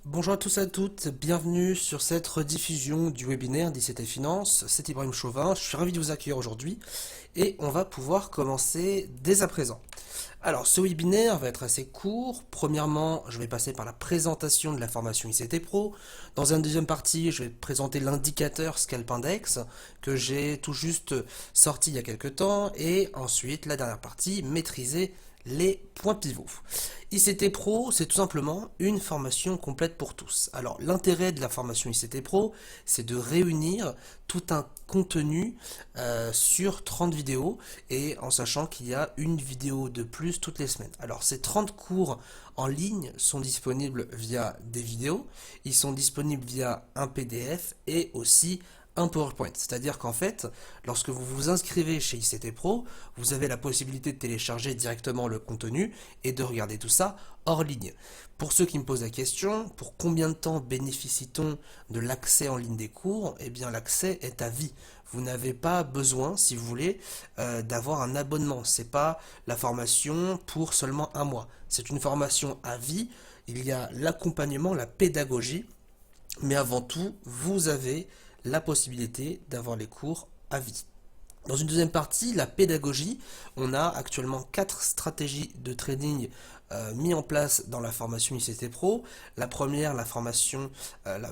Bonjour à tous et à toutes, bienvenue sur cette rediffusion du webinaire d'ICT Finance. C'est Ibrahim Chauvin, je suis ravi de vous accueillir aujourd'hui et on va pouvoir commencer dès à présent. Alors ce webinaire va être assez court. Premièrement, je vais passer par la présentation de la formation ICT Pro. Dans une deuxième partie, je vais présenter l'indicateur Scalp Index que j'ai tout juste sorti il y a quelques temps. Et ensuite, la dernière partie, maîtriser les points pivots. ICT Pro, c'est tout simplement une formation complète pour tous. Alors l'intérêt de la formation ICT Pro, c'est de réunir tout un contenu sur 30 vidéos et en sachant qu'il y a une vidéo de plus toutes les semaines. Alors ces 30 cours en ligne sont disponibles via des vidéos, ils sont disponibles via un PDF et aussi un PowerPoint. C'est-à-dire qu'en fait, lorsque vous vous inscrivez chez ICT Pro, vous avez la possibilité de télécharger directement le contenu et de regarder tout ça hors ligne. Pour ceux qui me posent la question, pour combien de temps bénéficie-t-on de l'accès en ligne des cours? Eh bien, l'accès est à vie. Vous n'avez pas besoin, si vous voulez, d'avoir un abonnement. C'est pas la formation pour seulement un mois. C'est une formation à vie. Il y a l'accompagnement, la pédagogie, mais avant tout, vous avez la possibilité d'avoir les cours à vie. Dans une deuxième partie, la pédagogie, on a actuellement 4 stratégies de trading mis en place dans la formation ICT Pro. La première, la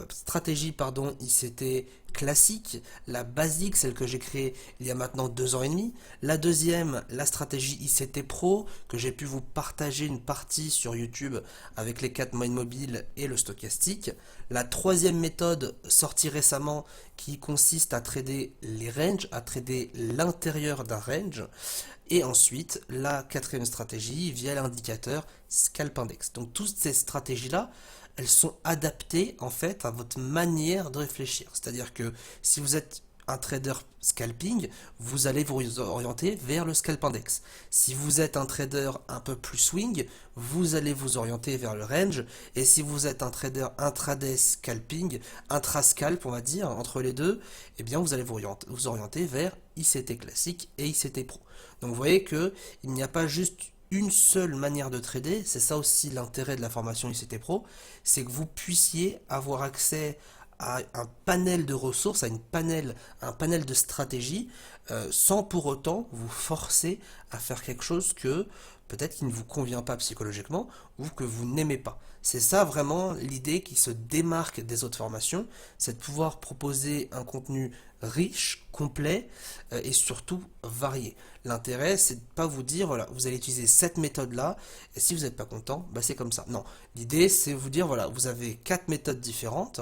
stratégie ICT classique, la basique, celle que j'ai créée il y a maintenant 2 ans et demi. La deuxième, la stratégie ICT Pro, que j'ai pu vous partager une partie sur YouTube avec les 4 moyennes mobiles et le stochastique. La troisième méthode sortie récemment qui consiste à trader les ranges, à trader l'intérieur d'un range. Et ensuite, la quatrième stratégie via l'indicateur Scalp Index. Donc toutes ces stratégies-là, elles sont adaptées en fait à votre manière de réfléchir. C'est-à-dire que si vous êtes un trader scalping, vous allez vous orienter vers le scalp index. Si vous êtes un trader un peu plus swing, vous allez vous orienter vers le range. Et si vous êtes un trader intraday scalping, intra-scalp on va dire, entre les deux, eh bien vous allez vous orienter vers ICT classique et ICT pro. Donc vous voyez que il n'y a pas juste une seule manière de trader, c'est ça aussi l'intérêt de la formation ICT Pro, c'est que vous puissiez avoir accès à un panel de ressources, un panel de stratégies, sans pour autant vous forcer à faire quelque chose que peut-être qui ne vous convient pas psychologiquement ou que vous n'aimez pas. C'est ça vraiment l'idée qui se démarque des autres formations, c'est de pouvoir proposer un contenu riche, complet et surtout varié. L'intérêt, c'est de ne pas vous dire, voilà, vous allez utiliser cette méthode-là, et si vous n'êtes pas content, bah c'est comme ça. Non, l'idée, c'est de vous dire, voilà, vous avez 4 méthodes différentes,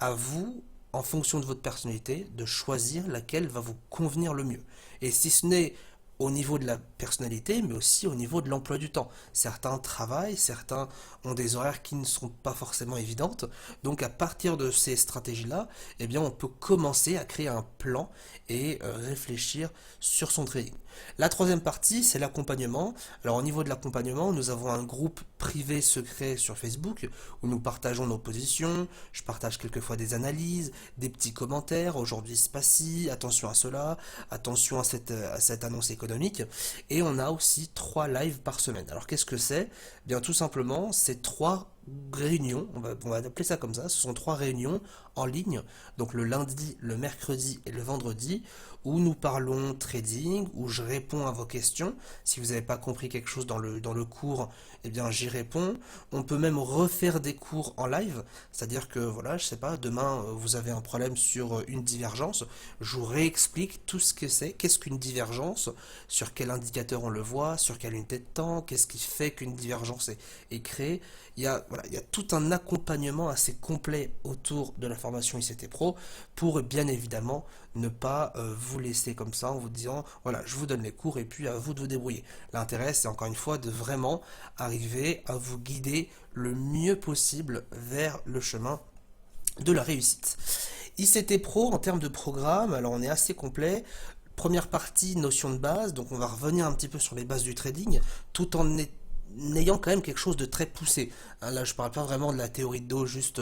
à vous, en fonction de votre personnalité, de choisir laquelle va vous convenir le mieux. Et si ce n'est au niveau de la personnalité, mais aussi au niveau de l'emploi du temps. Certains travaillent, certains ont des horaires qui ne sont pas forcément évidentes. Donc à partir de ces stratégies-là, eh bien on peut commencer à créer un plan et réfléchir sur son trading. La troisième partie, c'est l'accompagnement. Alors au niveau de l'accompagnement, nous avons un groupe privé secret sur Facebook où nous partageons nos positions. Je partage quelquefois des analyses, des petits commentaires. Aujourd'hui c'est pas ci, attention à cela, attention à cette annonce économique. Et on a aussi 3 lives par semaine. Alors qu'est-ce que c'est? Bien tout simplement, c'est 3 réunions, on va appeler ça comme ça, ce sont 3 réunions en ligne, donc le lundi, le mercredi et le vendredi, où nous parlons trading, où je réponds à vos questions. Si vous n'avez pas compris quelque chose dans le cours, eh bien j'y réponds. On peut même refaire des cours en live, c'est-à-dire que voilà, je sais pas, demain vous avez un problème sur une divergence, je vous réexplique tout ce que c'est, qu'est-ce qu'une divergence, sur quel indicateur on le voit, sur quelle unité de temps, qu'est-ce qui fait qu'une divergence est créée. Voilà, il y a tout un accompagnement assez complet autour de la formation ICT Pro pour bien évidemment ne pas vous laisser comme ça en vous disant voilà, je vous donne les cours et puis à vous de vous débrouiller. L'intérêt, c'est encore une fois de vraiment arriver à vous guider le mieux possible vers le chemin de la réussite. ICT Pro en termes de programme, alors on est assez complet. Première partie, notion de base, donc on va revenir un petit peu sur les bases du trading, tout en ayant quand même quelque chose de très poussé. Hein, là, je parle pas vraiment de la théorie de dos, juste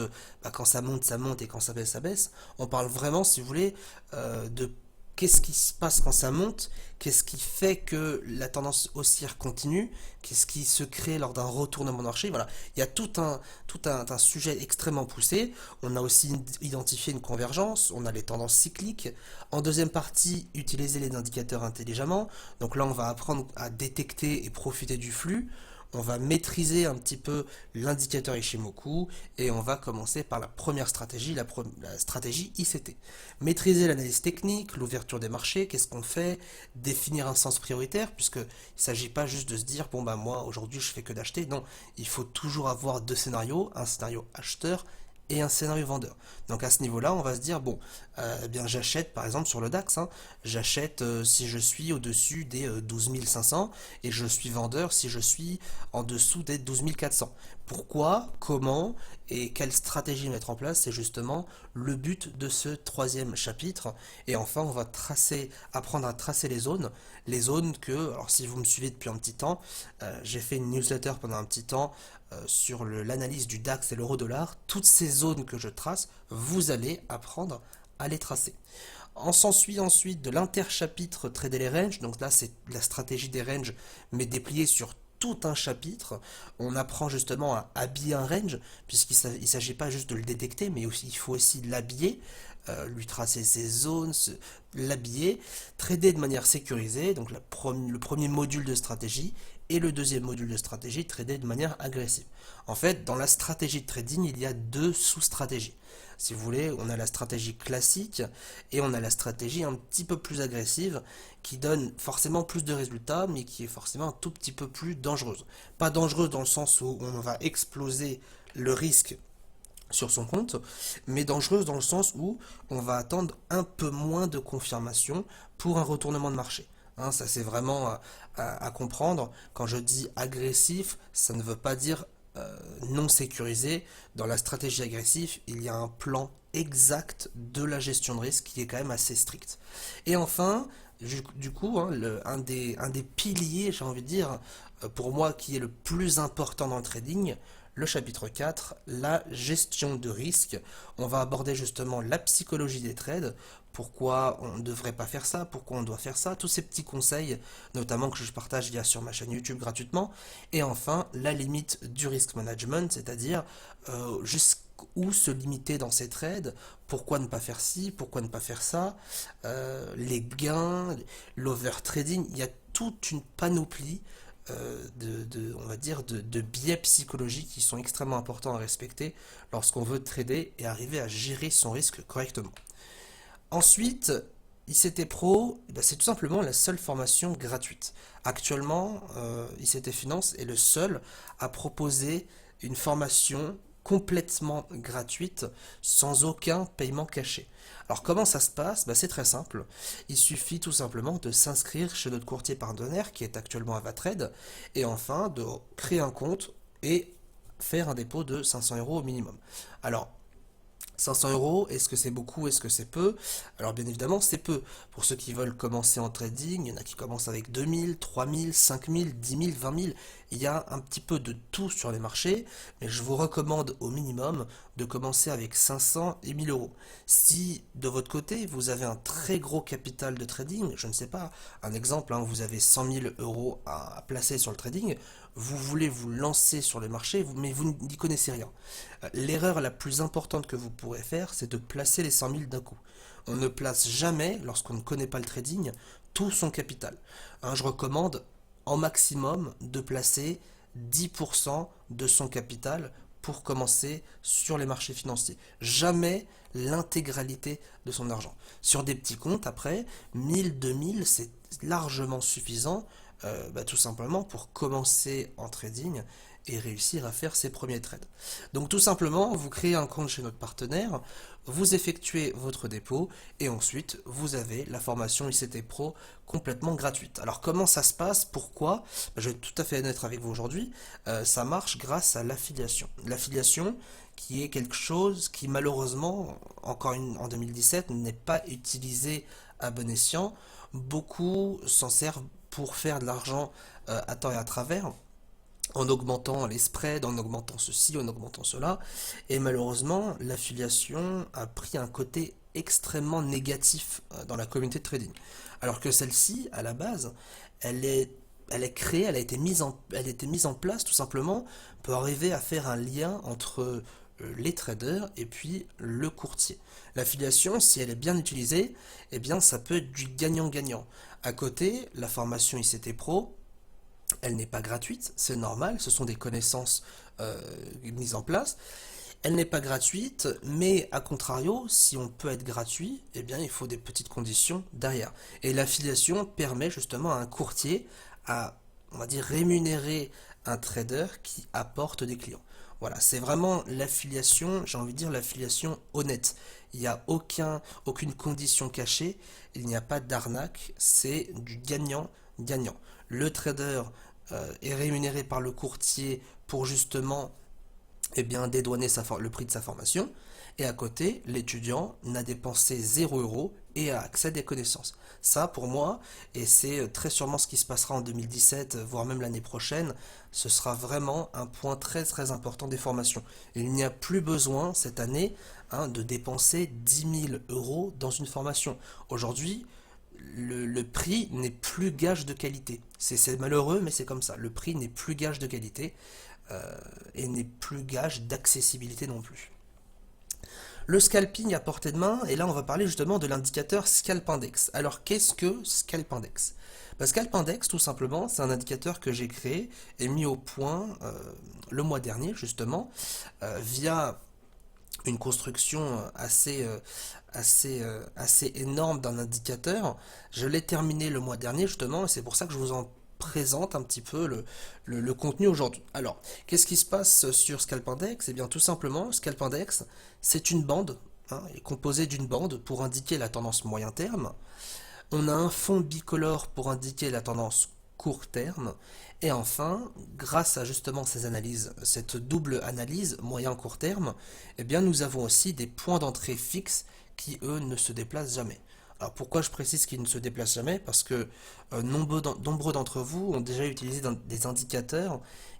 quand ça monte, et quand ça baisse, ça baisse. On parle vraiment, si vous voulez, de qu'est-ce qui se passe quand ça monte, qu'est-ce qui fait que la tendance haussière continue, qu'est-ce qui se crée lors d'un retournement de marché. Voilà, il y a tout un sujet extrêmement poussé. On a aussi identifié une convergence, on a les tendances cycliques. En deuxième partie, utiliser les indicateurs intelligemment. Donc là, on va apprendre à détecter et profiter du flux. On va maîtriser un petit peu l'indicateur Ishimoku et on va commencer par la première stratégie, la stratégie ICT. Maîtriser l'analyse technique, l'ouverture des marchés, qu'est-ce qu'on fait, définir un sens prioritaire, puisqu'il ne s'agit pas juste de se dire, bon bah moi aujourd'hui je fais que d'acheter, non, il faut toujours avoir deux scénarios, un scénario acheteur et un scénario vendeur. Donc à ce niveau-là, on va se dire, bon, eh bien j'achète par exemple sur le DAX, hein, j'achète si je suis au-dessus des 12 500 et je suis vendeur si je suis en dessous des 12 400. Pourquoi, comment et quelle stratégie mettre en place, c'est justement le but de ce troisième chapitre. Et enfin, on va apprendre à tracer les zones que, alors si vous me suivez depuis un petit temps, j'ai fait une newsletter pendant un petit temps sur l'analyse du DAX et l'euro-dollar. Toutes ces zones que je trace, vous allez apprendre à les tracer. On s'ensuit ensuite de l'interchapitre trader les ranges. Donc là, c'est la stratégie des ranges, mais dépliée sur tout un chapitre. On apprend justement à habiller un range, puisqu'il ne s'agit pas juste de le détecter, mais aussi, il faut aussi l'habiller, lui tracer ses zones, l'habiller, trader de manière sécurisée, donc le premier module de stratégie, et le deuxième module de stratégie, trader de manière agressive. En fait, dans la stratégie de trading, il y a deux sous-stratégies. Si vous voulez, on a la stratégie classique et on a la stratégie un petit peu plus agressive qui donne forcément plus de résultats, mais qui est forcément un tout petit peu plus dangereuse. Pas dangereuse dans le sens où on va exploser le risque sur son compte, mais dangereuse dans le sens où on va attendre un peu moins de confirmation pour un retournement de marché. Hein, ça c'est vraiment à comprendre. Quand je dis agressif, ça ne veut pas dire non sécurisé. Dans la stratégie agressive, il y a un plan exact de la gestion de risque qui est quand même assez strict. Et enfin, du coup, hein, un des piliers, j'ai envie de dire, pour moi, qui est le plus important dans le trading, le chapitre 4, la gestion de risque. On va aborder justement la psychologie des trades, pourquoi on ne devrait pas faire ça, pourquoi on doit faire ça, tous ces petits conseils, notamment que je partage via sur ma chaîne YouTube gratuitement. Et enfin, la limite du risk management, c'est-à-dire jusqu'où se limiter dans ces trades, pourquoi ne pas faire ci, pourquoi ne pas faire ça, les gains, l'overtrading, il y a toute une panoplie on va dire, de biais psychologiques qui sont extrêmement importants à respecter lorsqu'on veut trader et arriver à gérer son risque correctement. Ensuite, ICT Pro, c'est tout simplement la seule formation gratuite. Actuellement, ICT Finance est le seul à proposer une formation complètement gratuite, sans aucun paiement caché. Alors comment ça se passe? C'est très simple. Il suffit tout simplement de s'inscrire chez notre courtier partenaire qui est actuellement à Vatrade et enfin de créer un compte et faire un dépôt de 500 euros au minimum. Alors 500 euros, est-ce que c'est beaucoup, est-ce que c'est peu? Alors bien évidemment, c'est peu. Pour ceux qui veulent commencer en trading, il y en a qui commencent avec 2000, 3000, 5000, 10 000, 20 000. Il y a un petit peu de tout sur les marchés, mais je vous recommande au minimum de commencer avec 500 et 1000 euros. Si de votre côté, vous avez un très gros capital de trading, je ne sais pas, un exemple, hein, vous avez 100 000 euros à placer sur le trading, vous voulez vous lancer sur les marchés, mais vous n'y connaissez rien. L'erreur la plus importante que vous pourrez faire, c'est de placer les 100 000 d'un coup. On ne place jamais, lorsqu'on ne connaît pas le trading, tout son capital. Hein, je recommande en maximum de placer 10% de son capital pour commencer sur les marchés financiers. Jamais l'intégralité de son argent. Sur des petits comptes, après, 1000, 2000, c'est largement suffisant, tout simplement pour commencer en trading et réussir à faire ses premiers trades. Donc tout simplement, vous créez un compte chez notre partenaire, vous effectuez votre dépôt et ensuite vous avez la formation ICT Pro complètement gratuite. Alors comment ça se passe? Pourquoi? Je vais être tout à fait honnête avec vous aujourd'hui. Ça marche grâce à l'affiliation. L'affiliation qui est quelque chose qui malheureusement, en 2017, n'est pas utilisé à bon escient. Beaucoup s'en servent pour faire de l'argent à temps et à travers en augmentant les spreads, en augmentant ceci, en augmentant cela. Et malheureusement, l'affiliation a pris un côté extrêmement négatif dans la communauté de trading. Alors que celle-ci, à la base, elle est créée, elle a été mise en place tout simplement pour arriver à faire un lien entre les traders et puis le courtier. L'affiliation, si elle est bien utilisée, eh bien ça peut être du gagnant-gagnant. À côté, la formation ICT Pro, elle n'est pas gratuite, c'est normal, ce sont des connaissances mises en place. Elle n'est pas gratuite, mais à contrario, si on peut être gratuit, eh bien il faut des petites conditions derrière. Et l'affiliation permet justement à un courtier à, on va dire, rémunérer un trader qui apporte des clients. Voilà, c'est vraiment l'affiliation, j'ai envie de dire l'affiliation honnête. Il n'y a aucune condition cachée, il n'y a pas d'arnaque, c'est du gagnant-gagnant. Le trader est rémunéré par le courtier pour justement dédouaner le prix de sa formation. Et à côté, l'étudiant n'a dépensé 0 € et a accès à des connaissances. Ça, pour moi, et c'est très sûrement ce qui se passera en 2017, voire même l'année prochaine, ce sera vraiment un point très très important des formations. Il n'y a plus besoin cette année de dépenser 10 000 € dans une formation. Aujourd'hui, le prix n'est plus gage de qualité. C'est malheureux, mais c'est comme ça. Le prix n'est plus gage de qualité et n'est plus gage d'accessibilité non plus. Le scalping à portée de main, et là on va parler justement de l'indicateur Scalp Index. Alors qu'est-ce que Scalp Index? Scalp Index, tout simplement, c'est un indicateur que j'ai créé et mis au point le mois dernier justement via une construction assez énorme d'un indicateur. Je l'ai terminé le mois dernier justement et c'est pour ça que je vous en présente un petit peu le contenu aujourd'hui. Alors, qu'est-ce qui se passe sur Scalp Index? Eh bien, tout simplement, Scalp Index, c'est une bande, il est composé d'une bande pour indiquer la tendance moyen terme. On a un fond bicolore pour indiquer la tendance court terme. Et enfin, grâce à justement ces analyses, cette double analyse moyen-court terme, eh bien, nous avons aussi des points d'entrée fixes qui, eux, ne se déplacent jamais. Alors pourquoi je précise qu'ils ne se déplacent jamais? Parce que nombreux d'entre vous ont déjà utilisé des indicateurs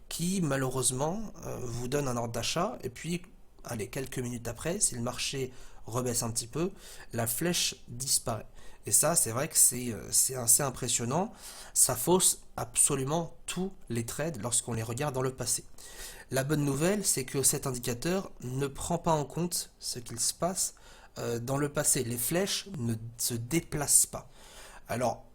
qui malheureusement vous donnent un ordre d'achat et puis allez, quelques minutes après, si le marché rebaisse un petit peu, la flèche disparaît. Et ça, c'est vrai que c'est assez impressionnant. Ça fausse absolument tous les trades lorsqu'on les regarde dans le passé. La bonne nouvelle, c'est que cet indicateur ne prend pas en compte ce qu'il se passe dans le passé. Les flèches ne se déplacent pas. Alors,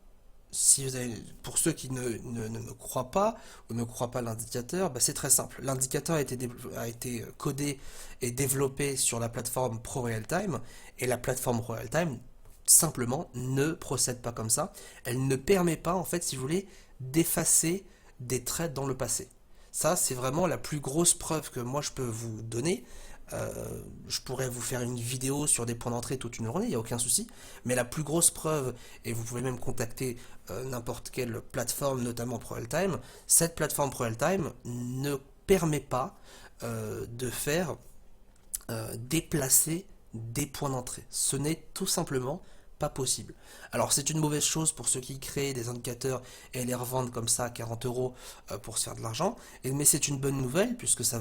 si vous avez, pour ceux qui ne me croient pas ou ne croient pas l'indicateur, c'est très simple. L'indicateur a été codé et développé sur la plateforme ProRealTime et la plateforme ProRealTime simplement ne procède pas comme ça. Elle ne permet pas, en fait, si vous voulez, d'effacer des trades dans le passé. Ça, c'est vraiment la plus grosse preuve que moi je peux vous donner. Je pourrais vous faire une vidéo sur des points d'entrée toute une journée, il n'y a aucun souci. Mais la plus grosse preuve, et vous pouvez même contacter n'importe quelle plateforme, notamment ProRealTime, cette plateforme ProRealTime ne permet pas de faire déplacer des points d'entrée. Ce n'est tout simplement pas possible. Alors c'est une mauvaise chose pour ceux qui créent des indicateurs et les revendent comme ça à 40 € pour se faire de l'argent, mais c'est une bonne nouvelle puisque ça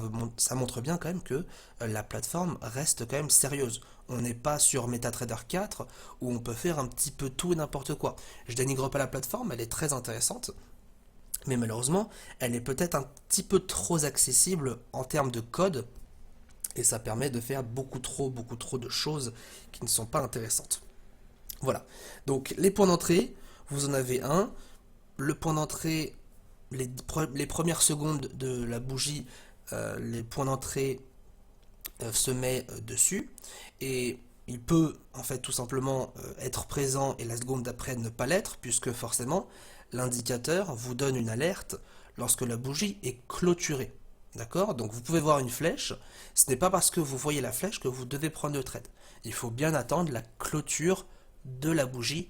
montre bien quand même que la plateforme reste quand même sérieuse. On n'est pas sur MetaTrader 4 où on peut faire un petit peu tout et n'importe quoi. Je dénigre pas la plateforme, elle est très intéressante, mais malheureusement elle est peut-être un petit peu trop accessible en termes de code et ça permet de faire beaucoup trop de choses qui ne sont pas intéressantes. Voilà, donc les points d'entrée, vous en avez un. Le point d'entrée, les premières secondes de la bougie, les points d'entrée se met dessus. Et il peut en fait tout simplement être présent et la seconde d'après ne pas l'être, puisque forcément l'indicateur vous donne une alerte lorsque la bougie est clôturée. D'accord? Donc vous pouvez voir une flèche, ce n'est pas parce que vous voyez la flèche que vous devez prendre le trade. Il faut bien attendre la clôture de la bougie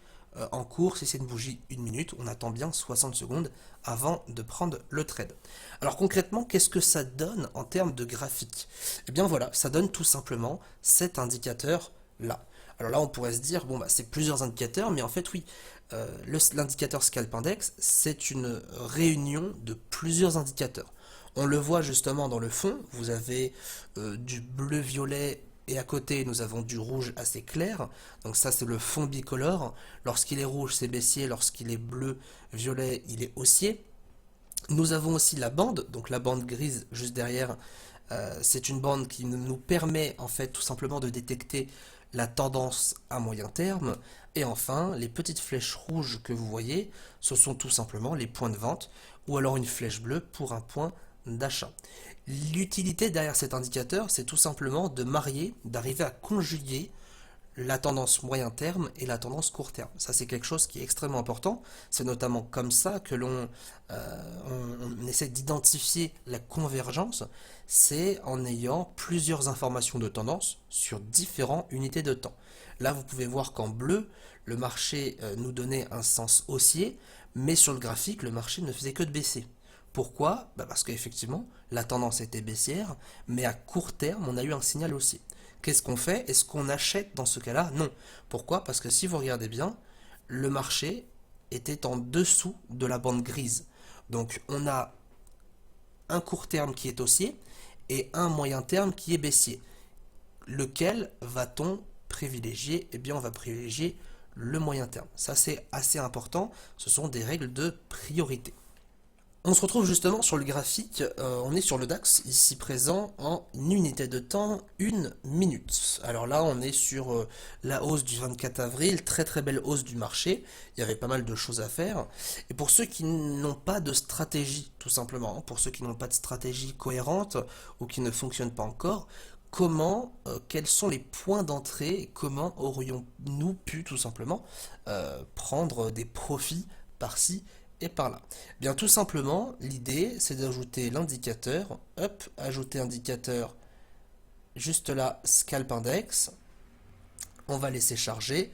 en cours. Si c'est une bougie 1 minute, on attend bien 60 secondes avant de prendre le trade. Alors concrètement, qu'est-ce que ça donne en termes de graphique? Eh bien voilà, ça donne tout simplement cet indicateur là. Alors là on pourrait se dire, bon c'est plusieurs indicateurs, mais en fait oui, l'indicateur Scalp Index, c'est une réunion de plusieurs indicateurs. On le voit justement dans le fond, vous avez du bleu-violet et à côté nous avons du rouge assez clair, donc ça c'est le fond bicolore. Lorsqu'il est rouge c'est baissier, lorsqu'il est bleu, violet, il est haussier. Nous avons aussi la bande, donc la bande grise juste derrière, c'est une bande qui nous permet en fait tout simplement de détecter la tendance à moyen terme. Et enfin, les petites flèches rouges que vous voyez, ce sont tout simplement les points de vente, ou alors une flèche bleue pour un point d'achat. L'utilité derrière cet indicateur, c'est tout simplement de marier, d'arriver à conjuguer la tendance moyen terme et la tendance court terme. Ça, c'est quelque chose qui est extrêmement important. C'est notamment comme ça que on essaie d'identifier la convergence. C'est en ayant plusieurs informations de tendance sur différentes unités de temps. Là, vous pouvez voir qu'en bleu, le marché nous donnait un sens haussier, mais sur le graphique, le marché ne faisait que de baisser. Pourquoi? Parce qu'effectivement, la tendance était baissière, mais à court terme, on a eu un signal haussier. Qu'est-ce qu'on fait? Est-ce qu'on achète dans ce cas-là? Non. Pourquoi? Parce que si vous regardez bien, le marché était en dessous de la bande grise. Donc on a un court terme qui est haussier et un moyen terme qui est baissier. Lequel va-t-on privilégier? Eh bien on va privilégier le moyen terme. Ça c'est assez important, ce sont des règles de priorité. On se retrouve justement sur le graphique, on est sur le DAX, ici présent en unité de temps, 1 minute. Alors là, on est sur la hausse du 24 avril, très très belle hausse du marché, il y avait pas mal de choses à faire. Et pour ceux qui n'ont pas de stratégie, tout simplement, pour ceux qui n'ont pas de stratégie cohérente ou qui ne fonctionnent pas encore, quels sont les points d'entrée, comment aurions-nous pu tout simplement prendre des profits par-ci et par là. Bien tout simplement, l'idée c'est d'ajouter l'indicateur, hop, ajouter indicateur juste là, scalp index, on va laisser charger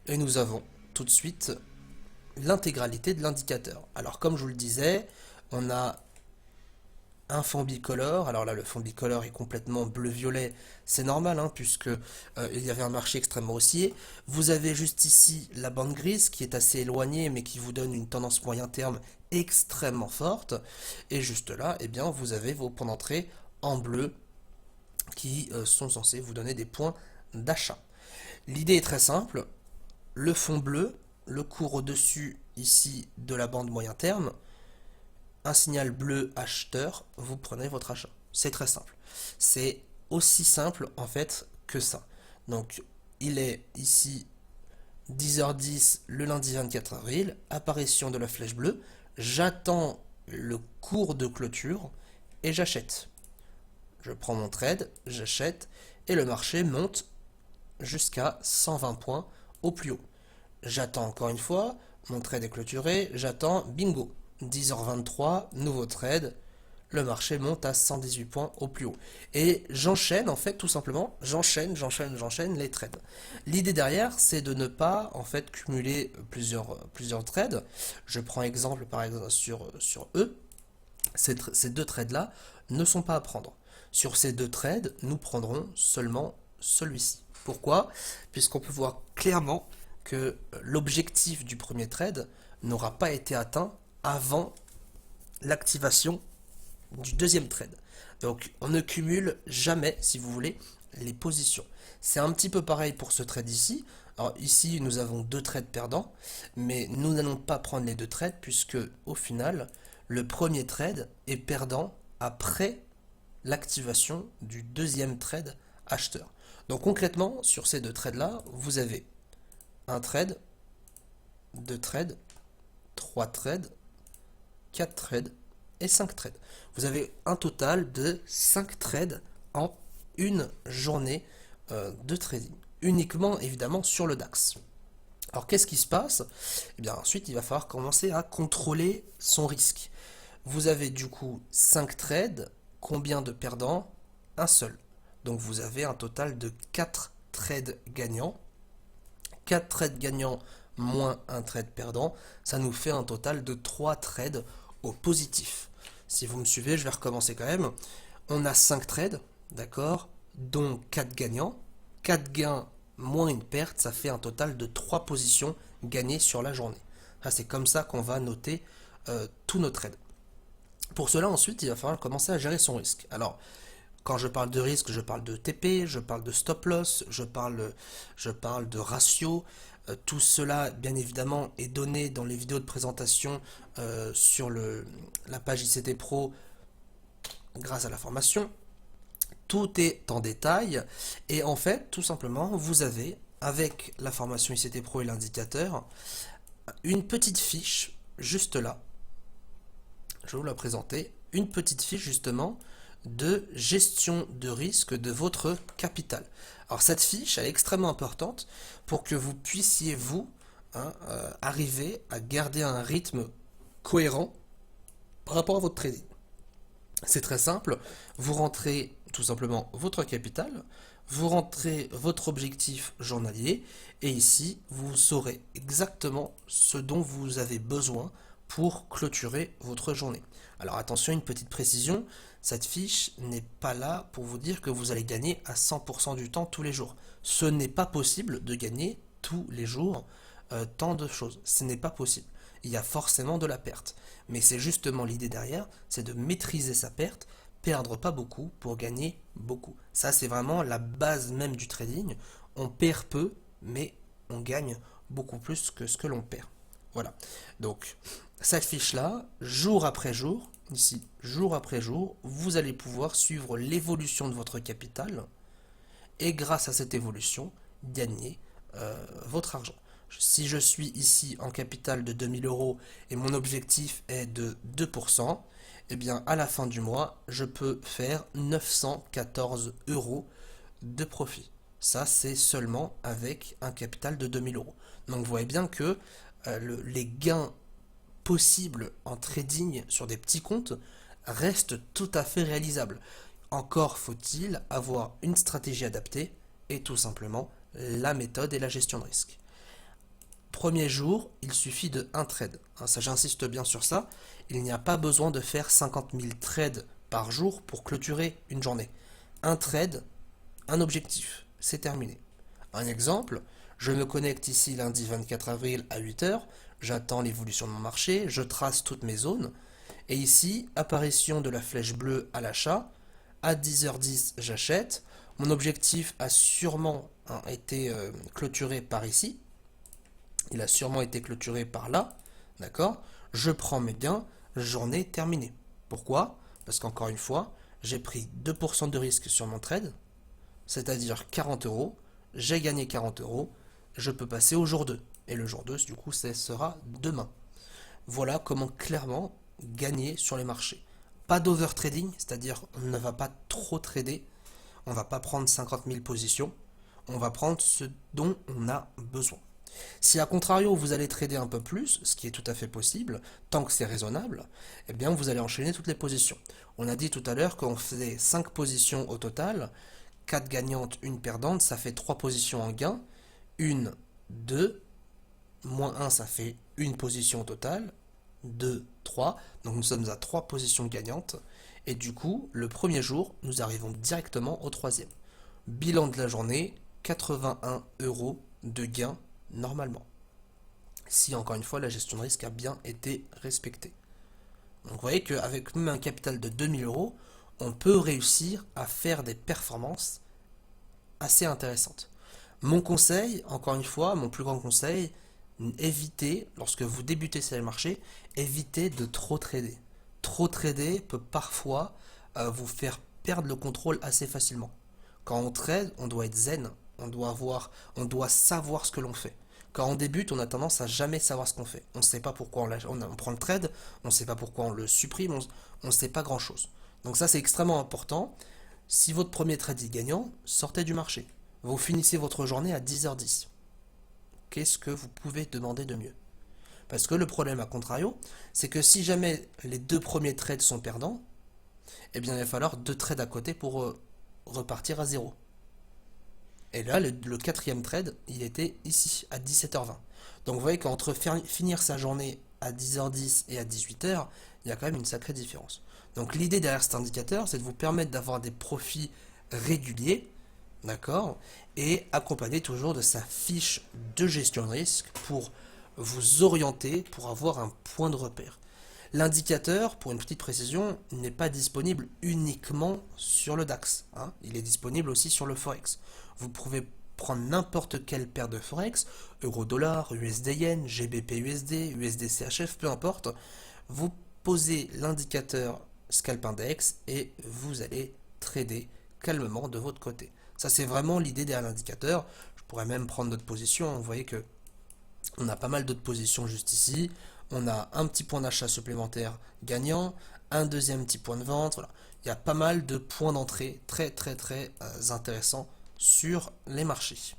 et nous avons tout de suite l'intégralité de l'indicateur. Alors comme je vous le disais, on a un fond bicolore. Alors là, le fond bicolore est complètement bleu-violet. C'est normal, hein, puisque il y avait un marché extrêmement haussier. Vous avez juste ici la bande grise qui est assez éloignée, mais qui vous donne une tendance moyen terme extrêmement forte. Et juste là, eh bien, vous avez vos points d'entrée en bleu qui sont censés vous donner des points d'achat. L'idée est très simple. Le fond bleu, le cours au-dessus ici de la bande moyen terme, un signal bleu acheteur, vous prenez votre achat. C'est très simple. C'est aussi simple en fait que ça. Donc il est ici 10h10 le lundi 24 avril, apparition de la flèche bleue, j'attends le cours de clôture et j'achète. Je prends mon trade, j'achète et le marché monte jusqu'à 120 points au plus haut. J'attends encore une fois, mon trade est clôturé, j'attends, bingo. 10h23, nouveau trade, le marché monte à 118 points au plus haut. Et j'enchaîne, en fait, tout simplement, j'enchaîne les trades. L'idée derrière, c'est de ne pas, en fait, cumuler plusieurs trades. Je prends exemple, par exemple, sur eux. Ces deux trades-là ne sont pas à prendre. Sur ces deux trades, nous prendrons seulement celui-ci. Pourquoi? Puisqu'on peut voir clairement que l'objectif du premier trade n'aura pas été atteint avant l'activation du deuxième trade. Donc on ne cumule jamais, si vous voulez, les positions. C'est un petit peu pareil pour ce trade ici. Alors ici nous avons deux trades perdants, mais nous n'allons pas prendre les deux trades puisque au final le premier trade est perdant après l'activation du deuxième trade acheteur. Donc concrètement sur ces deux trades là, vous avez un trade, deux trades, trois trades, 4 trades et 5 trades. Vous avez un total de 5 trades en une journée de trading. Uniquement évidemment sur le DAX. Alors qu'est-ce qui se passe? Eh bien ensuite il va falloir commencer à contrôler son risque. Vous avez du coup 5 trades, combien de perdants? Un seul. Donc vous avez un total de 4 trades gagnants. 4 trades gagnants moins un trade perdant, ça nous fait un total de 3 trades au positif. Si vous me suivez, je vais recommencer quand même. On a 5 trades, d'accord, dont 4 gagnants. 4 gains moins une perte, ça fait un total de 3 positions gagnées sur la journée. C'est comme ça qu'on va noter tous nos trades. Pour cela, ensuite, il va falloir commencer à gérer son risque. Alors, Quand je parle de risque, je parle de TP, je parle de stop loss, je parle de ratio. Tout cela, bien évidemment, est donné dans les vidéos de présentation sur la page ICT Pro grâce à la formation. Tout est en détail et en fait, tout simplement, vous avez, avec la formation ICT Pro et l'indicateur, une petite fiche juste là. Je vais vous la présenter. Une petite fiche justement de gestion de risque de votre capital. Alors cette fiche elle est extrêmement importante pour que vous puissiez arriver à garder un rythme cohérent par rapport à votre trading. C'est très simple, vous rentrez tout simplement votre capital, vous rentrez votre objectif journalier et ici vous saurez exactement ce dont vous avez besoin pour clôturer votre journée. Alors attention, une petite précision, cette fiche n'est pas là pour vous dire que vous allez gagner à 100% du temps tous les jours. Ce n'est pas possible de gagner tous les jours tant de choses. Ce n'est pas possible. Il y a forcément de la perte. Mais c'est justement l'idée derrière, c'est de maîtriser sa perte, perdre pas beaucoup pour gagner beaucoup. Ça c'est vraiment la base même du trading. On perd peu, mais on gagne beaucoup plus que ce que l'on perd. Voilà. Donc, cette fiche-là, jour après jour, ici, jour après jour, vous allez pouvoir suivre l'évolution de votre capital et grâce à cette évolution, gagner votre argent. Si je suis ici en capital de 2000 euros et mon objectif est de 2%, eh bien à la fin du mois, je peux faire 914 euros de profit. Ça, c'est seulement avec un capital de 2000 euros. Donc vous voyez bien que les gains possibles en trading sur des petits comptes restent tout à fait réalisables. Encore faut-il avoir une stratégie adaptée et tout simplement la méthode et la gestion de risque. Premier jour, il suffit de un trade. Ça, j'insiste bien sur ça. Il n'y a pas besoin de faire 50 000 trades par jour pour clôturer une journée. Un trade, un objectif, c'est terminé. Un exemple, je me connecte ici lundi 24 avril à 8h, j'attends l'évolution de mon marché, je trace toutes mes zones, et ici, apparition de la flèche bleue à l'achat, à 10h10 j'achète, mon objectif a sûrement été clôturé par ici, il a sûrement été clôturé par là, d'accord? Je prends mes gains, journée terminée. Pourquoi? Parce qu'encore une fois, j'ai pris 2% de risque sur mon trade, c'est-à-dire 40 euros, j'ai gagné 40 euros, je peux passer au jour 2. Et le jour 2, du coup, ce sera demain. Voilà comment clairement gagner sur les marchés. Pas d'overtrading, c'est-à-dire on ne va pas trop trader, on ne va pas prendre 50 000 positions, on va prendre ce dont on a besoin. Si à contrario vous allez trader un peu plus, ce qui est tout à fait possible, tant que c'est raisonnable, eh bien vous allez enchaîner toutes les positions. On a dit tout à l'heure qu'on faisait 5 positions au total, 4 gagnantes, 1 perdante, ça fait 3 positions en gain, 1, 2, moins 1 ça fait une position au total, 2, 3, donc nous sommes à 3 positions gagnantes, et du coup, le premier jour, nous arrivons directement au troisième. Bilan de la journée, 81 euros de gain normalement. Si encore une fois la gestion de risque a bien été respectée. Donc vous voyez qu'avec même un capital de 2000 euros, on peut réussir à faire des performances assez intéressantes. Mon conseil, encore une fois, mon plus grand conseil, évitez, lorsque vous débutez sur le marché, évitez de trop trader. Trop trader peut parfois vous faire perdre le contrôle assez facilement. Quand on trade, on doit être zen, on doit savoir ce que l'on fait. Quand on débute, on a tendance à jamais savoir ce qu'on fait. On ne sait pas pourquoi on prend le trade, on ne sait pas pourquoi on le supprime, on ne sait pas grand chose. Donc ça c'est extrêmement important. Si votre premier trade est gagnant, sortez du marché. Vous finissez votre journée à 10h10. Qu'est-ce que vous pouvez demander de mieux? Parce que le problème à contrario, c'est que si jamais les 2 premiers trades sont perdants, eh bien il va falloir 2 trades à côté pour repartir à 0. Et là, le 4e trade, il était ici, à 17h20. Donc vous voyez qu'entre finir sa journée à 10h10 et à 18h, il y a quand même une sacrée différence. Donc l'idée derrière cet indicateur, c'est de vous permettre d'avoir des profits réguliers, d'accord, et accompagné toujours de sa fiche de gestion de risque pour vous orienter, pour avoir un point de repère. L'indicateur, pour une petite précision, n'est pas disponible uniquement sur le DAX, hein. Il est disponible aussi sur le Forex. Vous pouvez prendre n'importe quelle paire de Forex, euro-dollar, USD-yen, GBP-USD, USD-CHF, peu importe. Vous posez l'indicateur Scalp Index et vous allez trader calmement de votre côté. Ça, c'est vraiment l'idée derrière l'indicateur. Je pourrais même prendre notre position. Vous voyez que on a pas mal d'autres positions juste ici. On a un petit point d'achat supplémentaire gagnant, un deuxième petit point de vente. Voilà. Il y a pas mal de points d'entrée très intéressants sur les marchés.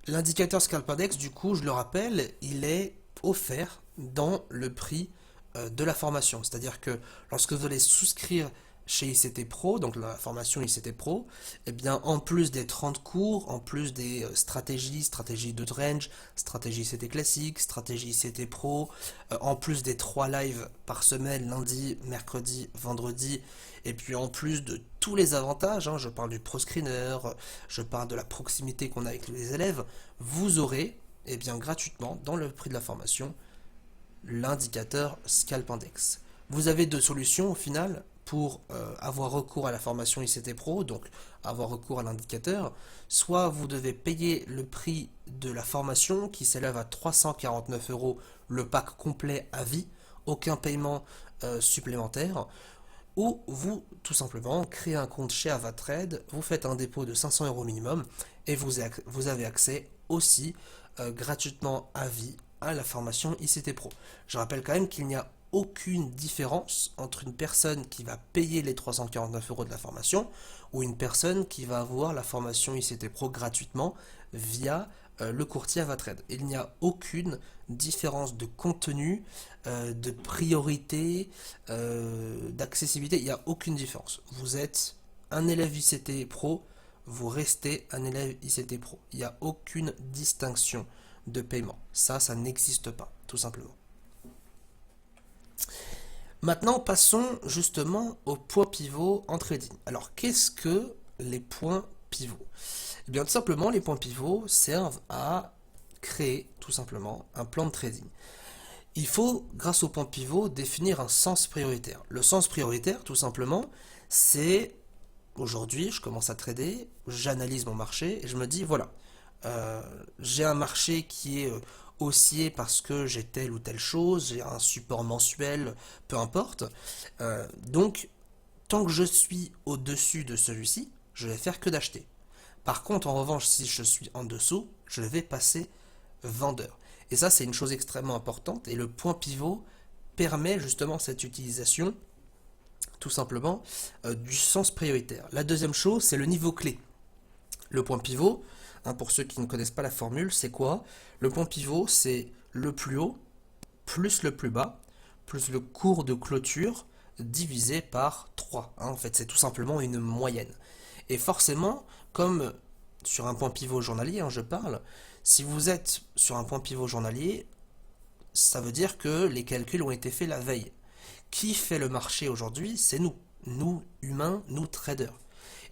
L'indicateur Scalp Index, du coup, je le rappelle, il est offert dans le prix de la formation. C'est-à-dire que lorsque vous allez souscrire chez ICT Pro, donc la formation ICT Pro, eh bien, en plus des 30 cours, en plus des stratégies de range, stratégie ICT classique, stratégie ICT Pro, en plus des 3 lives par semaine, lundi, mercredi, vendredi, et puis en plus de tous les avantages, hein, je parle du ProScreener, je parle de la proximité qu'on a avec les élèves, vous aurez, eh bien, gratuitement, dans le prix de la formation, l'indicateur Scalp Index. Vous avez deux solutions au final pour avoir recours à la formation ICT Pro, donc avoir recours à l'indicateur. Soit vous devez payer le prix de la formation qui s'élève à 349 euros, le pack complet à vie, aucun paiement supplémentaire, ou vous tout simplement créez un compte chez Avatrade, vous faites un dépôt de 500 euros minimum et vous avez accès aussi gratuitement à vie à la formation ICT Pro. Je rappelle quand même qu'il n'y a aucune différence entre une personne qui va payer les 349 euros de la formation ou une personne qui va avoir la formation ICT Pro gratuitement via le courtier Avatrade. Il n'y a aucune différence de contenu, de priorité, d'accessibilité, il n'y a aucune différence. Vous êtes un élève ICT Pro, vous restez un élève ICT Pro. Il n'y a aucune distinction de paiement. Ça n'existe pas, tout simplement. Maintenant, passons justement aux points pivots en trading. Alors, qu'est-ce que les points pivots? Eh bien, tout simplement, les points pivots servent à créer, tout simplement, un plan de trading. Il faut, grâce aux points pivots, définir un sens prioritaire. Le sens prioritaire, tout simplement, c'est aujourd'hui, je commence à trader, j'analyse mon marché et je me dis, voilà, j'ai un marché qui est haussier parce que j'ai telle ou telle chose, j'ai un support mensuel, peu importe. Donc, tant que je suis au-dessus de celui-ci, je vais faire que d'acheter. Par contre, en revanche, si je suis en dessous, je vais passer vendeur. Et ça, c'est une chose extrêmement importante. Et le point pivot permet justement cette utilisation, tout simplement, du sens prioritaire. La deuxième chose, c'est le niveau clé. Le point pivot, hein, pour ceux qui ne connaissent pas la formule, c'est quoi? Le point pivot, c'est le plus haut plus le plus bas, plus le cours de clôture divisé par 3. Hein, en fait, c'est tout simplement une moyenne. Et forcément, comme sur un point pivot journalier, hein, je parle, si vous êtes sur un point pivot journalier, ça veut dire que les calculs ont été faits la veille. Qui fait le marché aujourd'hui? C'est nous. Nous, humains, nous, traders.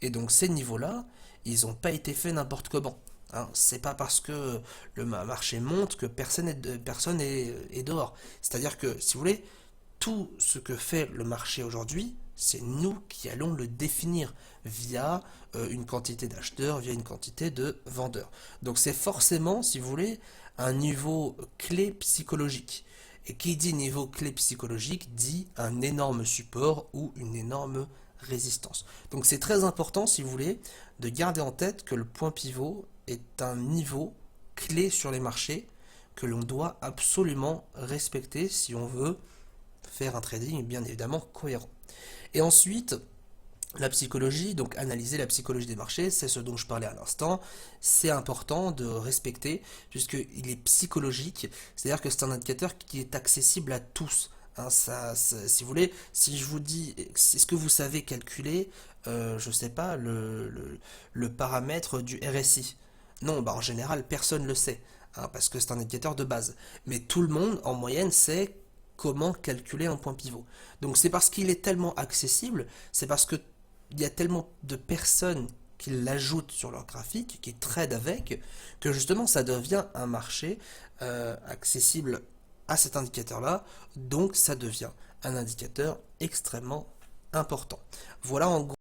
Et donc ces niveaux-là, ils n'ont pas été faits n'importe comment. Hein, c'est pas parce que le marché monte que personne est dehors. C'est-à-dire que, si vous voulez, tout ce que fait le marché aujourd'hui, c'est nous qui allons le définir via une quantité d'acheteurs, via une quantité de vendeurs. Donc c'est forcément, si vous voulez, un niveau clé psychologique. Et qui dit niveau clé psychologique dit un énorme support ou une énorme résistance. Donc c'est très important, si vous voulez, de garder en tête que le point pivot est un niveau clé sur les marchés que l'on doit absolument respecter si on veut faire un trading bien évidemment cohérent. Et ensuite, la psychologie, donc analyser la psychologie des marchés, c'est ce dont je parlais à l'instant. C'est important de respecter puisqu'il est psychologique, c'est-à-dire que c'est un indicateur qui est accessible à tous. Hein, si vous voulez, si je vous dis, est-ce que vous savez calculer, je sais pas, le paramètre du RSI? Non, bah en général, personne ne le sait, hein, parce que c'est un indicateur de base. Mais tout le monde, en moyenne, sait comment calculer un point pivot. Donc c'est parce qu'il est tellement accessible, c'est parce que il y a tellement de personnes qui l'ajoutent sur leur graphique, qui tradent avec, que justement ça devient un marché accessible à cet indicateur-là, donc ça devient un indicateur extrêmement important. Voilà en gros